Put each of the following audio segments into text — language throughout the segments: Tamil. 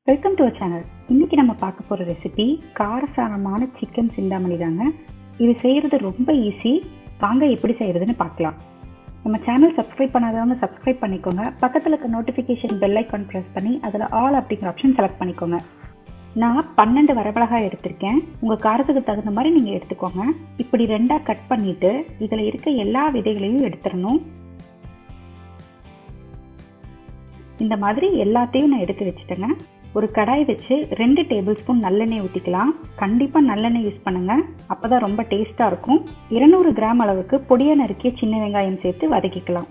Welcome to our channel. இன்னைக்கு நம்ம பார்க்க போகிற ரெசிபி காரசாரமான சிக்கன் சிந்தாமணி தாங்க. இது செய்கிறது ரொம்ப ஈஸி. வாங்க எப்படி செய்கிறதுன்னு பார்க்கலாம். நம்ம சேனல் சப்ஸ்கிரைப் பண்ணாதவங்க சப்ஸ்கிரைப் பண்ணிக்கோங்க. பக்கத்தில் இருக்க நோட்டிஃபிகேஷன் பெல் ஐக்கான் ப்ரெஸ் பண்ணி அதில் ஆல் அப்படிங்கிற ஆப்ஷன் செலக்ட் பண்ணிக்கோங்க. நான் 12 வரமிளகாய் எடுத்திருக்கேன். உங்கள் காரத்துக்கு தகுந்த மாதிரி நீங்கள் எடுத்துக்கோங்க. இப்படி 2ஆக கட் பண்ணிவிட்டு இதில் இருக்க எல்லா விதைகளையும் எடுத்துடணும். இந்த மாதிரி எல்லாத்தையும் நான் எடுத்து வச்சுட்டேங்க. ஒரு கடாய் வச்சு 2 டேபிள் ஸ்பூன் நல்லெண்ணெய் ஊற்றிக்கலாம். கண்டிப்பாக நல்லெண்ணெய் யூஸ் பண்ணுங்கள், அப்போ தான் ரொம்ப டேஸ்ட்டாக இருக்கும். 200 கிராம் அளவுக்கு பொடியாக நறுக்கிய சின்ன வெங்காயம் சேர்த்து வதக்கிக்கலாம்.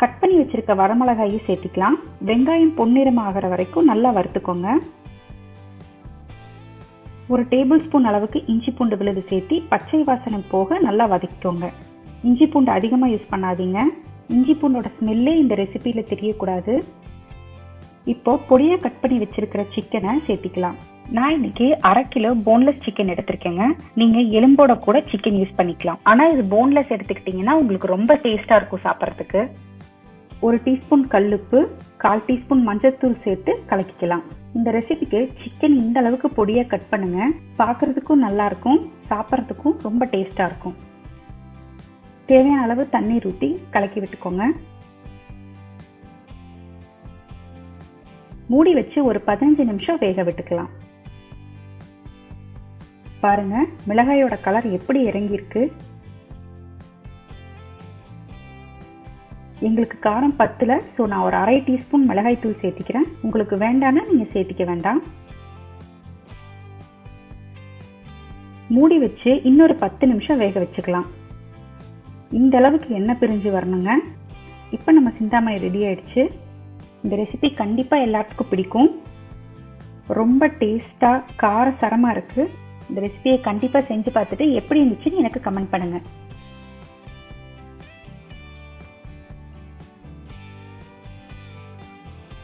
கட் பண்ணி வச்சுருக்க வரமிளகாயும் சேர்த்திக்கலாம். வெங்காயம் பொன்னிறம் ஆகிற வரைக்கும் நல்லா வறுத்துக்கோங்க. ஒரு டேபிள் ஸ்பூன் அளவுக்கு இஞ்சி பூண்டு விழுது சேர்த்து பச்சை வாசனை போக நல்லா வதக்கிக்கோங்க. இஞ்சி பூண்டு அதிகமாக யூஸ் பண்ணாதீங்க. இஞ்சி பூண்டோட ஸ்மெல்லே இந்த ரெசிபியில் தெரியக்கூடாது. இப்போ பொடியாக கட் பண்ணி வச்சிருக்கிற சிக்கனை சேர்த்திக்கலாம். நான் இன்னைக்கு 1/2 கிலோ போன்லெஸ் சிக்கன் எடுத்திருக்கேங்க. நீங்கள் எலும்போட கூட சிக்கன் யூஸ் பண்ணிக்கலாம். ஆனால் இது போன்லெஸ் எடுத்துக்கிட்டிங்கன்னா உங்களுக்கு ரொம்ப டேஸ்ட்டாக இருக்கும் சாப்பிட்றதுக்கு. 1 டீஸ்பூன் கல்லுப்பு, 1/4 டீஸ்பூன் மஞ்சள்தூள் சேர்த்து கலக்கிக்கலாம். இந்த ரெசிபிக்கு சிக்கன் இந்த அளவுக்கு பொடியாக கட் பண்ணுங்க. பார்க்குறதுக்கும் நல்லாயிருக்கும், சாப்பிட்றதுக்கும் ரொம்ப டேஸ்ட்டாக இருக்கும். தேவையான அளவு தண்ணீர் ஊற்றி கலக்கி விட்டுக்கோங்க. மூடி வச்சு ஒரு 15 நிமிஷம் வேக விட்டுக்கலாம். பாருங்க, மிளகாயோட கலர் எப்படி இறங்கியிருக்கு. எங்களுக்கு காரம் பத்தல, ஸோ நான் ஒரு 1/2 டீஸ்பூன் மிளகாய் தூள் சேர்த்திக்கிறேன். உங்களுக்கு வேண்டாம்னா நீங்கள் சேர்த்திக்க வேண்டாம். மூடி வச்சு இன்னொரு 10 நிமிஷம் வேக வச்சுக்கலாம். இந்த அளவுக்கு எண்ணெய் பிரிஞ்சு வரணுங்க. இப்போ நம்ம சிந்தாமணி ரெடி ஆயிடுச்சு. இந்த ரெசிபி கண்டிப்பாக எல்லாத்துக்கும் பிடிக்கும். ரொம்ப டேஸ்ட்டாக காரசாரமாக இருக்குது. இந்த ரெசிபியை கண்டிப்பாக செஞ்சு பார்த்துட்டு எப்படி இருந்துச்சுன்னு எனக்கு கமெண்ட் பண்ணுங்கள்.